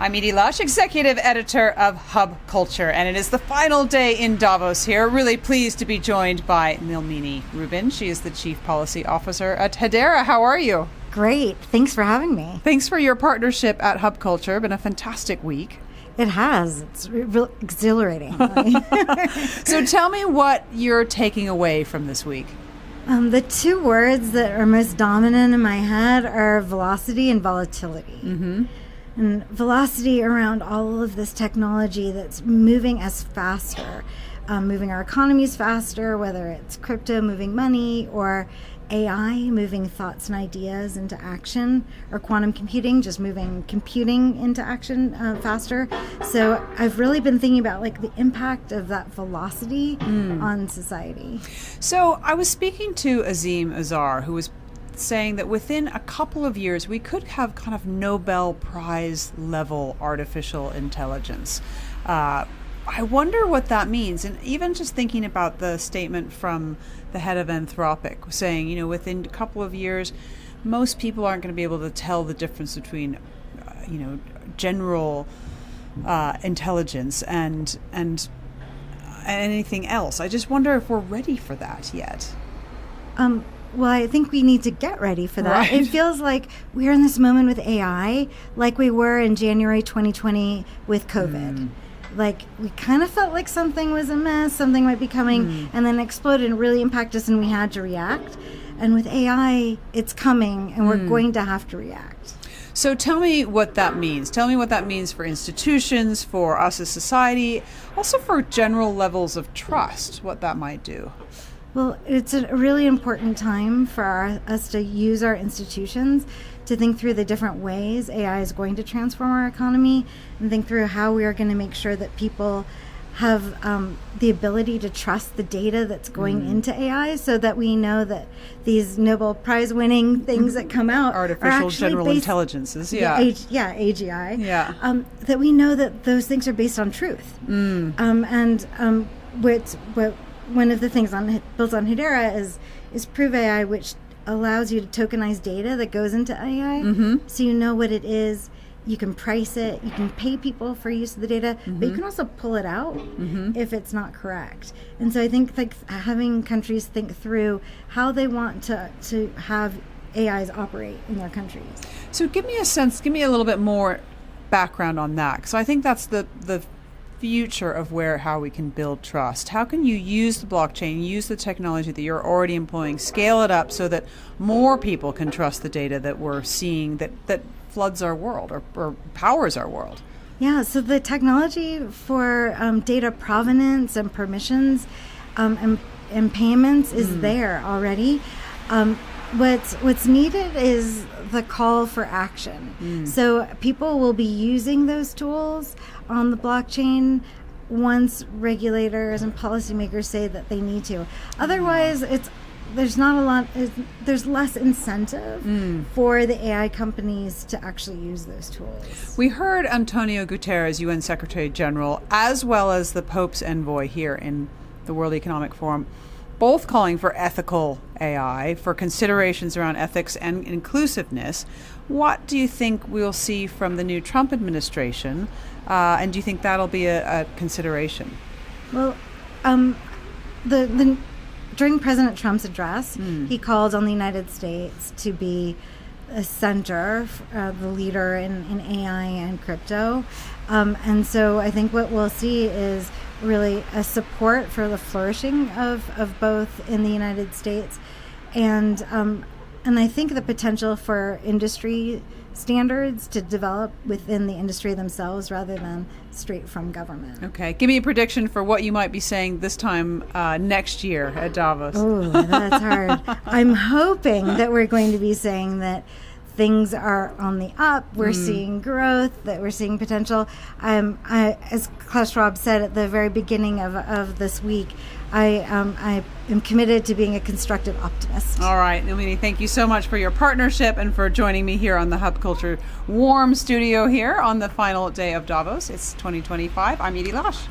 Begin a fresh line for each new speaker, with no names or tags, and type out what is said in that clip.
I'm Edie Lush, executive editor of Hub Culture, and it is the final day in Davos here. Really pleased to be joined by Nilmini Rubin. She is the Chief Policy Officer at Hedera. How are you?
Great. Thanks for having me.
Thanks for your partnership at Hub Culture. Been a fantastic week.
It has. It's real exhilarating.
So tell me what you're taking away from this week.
The two words that are most dominant in my head are velocity and volatility.
Mm-hmm.
And velocity around all of this technology that's moving us faster, moving our economies faster, whether it's crypto moving money or AI moving thoughts and ideas into action, or quantum computing just moving computing into action faster. So I've really been thinking about like the impact of that velocity on society.
So I was speaking to Azim Azar, who was saying that within a couple of years we could have kind of Nobel Prize level artificial intelligence. I wonder what that means. And even just thinking about the statement from the head of Anthropic saying, within a couple of years, most people aren't going to be able to tell the difference between, general intelligence and anything else. I just wonder if we're ready for that yet.
Well, I think we need to get ready for that.
Right.
It feels like we're in this moment with AI, like we were in January 2020 with COVID. Like we kind of felt like something was amiss, something might be coming, and then exploded and really impact us, and we had to react. And with AI, it's coming, and we're going to have to react.
So tell me what that means. Tell me what that means for institutions, for us as society, also for general levels of trust, what that might do.
Well, it's a really important time for us to use our institutions to think through the different ways AI is going to transform our economy, and think through how we are going to make sure that people have the ability to trust the data that's going into AI, so that we know that these Nobel Prize winning things that come out
artificial general intelligences,
AGI, that we know that those things are based on truth. What one of the things built on Hedera is Prove AI, which allows you to tokenize data that goes into AI, so you know what it is. You can price it. You can pay people for use of the data, but you can also pull it out if it's not correct. And so I think like having countries think through how they want to have AIs operate in their countries.
So give me a little bit more background on that, because I think that's the future of how we can build trust. How can you use the blockchain, use the technology that you're already employing, scale it up so that more people can trust the data that we're seeing that floods our world or powers our world?
Yeah, so the technology for data provenance and permissions and payments is there already. What's needed is the call for action. So people will be using those tools on the blockchain once regulators and policymakers say that they need to. Otherwise, there's less incentive for the AI companies to actually use those tools.
We heard Antonio Guterres, UN Secretary General, as well as the Pope's envoy here in the World Economic Forum, both calling for ethical AI, for considerations around ethics and inclusiveness. What do you think we'll see from the new Trump administration? And do you think that'll be a consideration? Well,
during President Trump's address, he called on the United States to be a center, the leader in AI and crypto. And so I think what we'll see is really a support for the flourishing of both in the United States, and I think the potential for industry standards to develop within the industry themselves rather than straight from government.
Okay, give me a prediction for what you might be saying this time next year at Davos.
Oh, that's hard. I'm hoping that we're going to be saying that things are on the up. We're seeing growth, that we're seeing potential. As Klaus Schwab said at the very beginning of this week, I am committed to being a constructive optimist.
All right, Nilmini, thank you so much for your partnership and for joining me here on the Hub Culture Warm Studio here on the final day of Davos. It's 2025. I'm Edie Lush.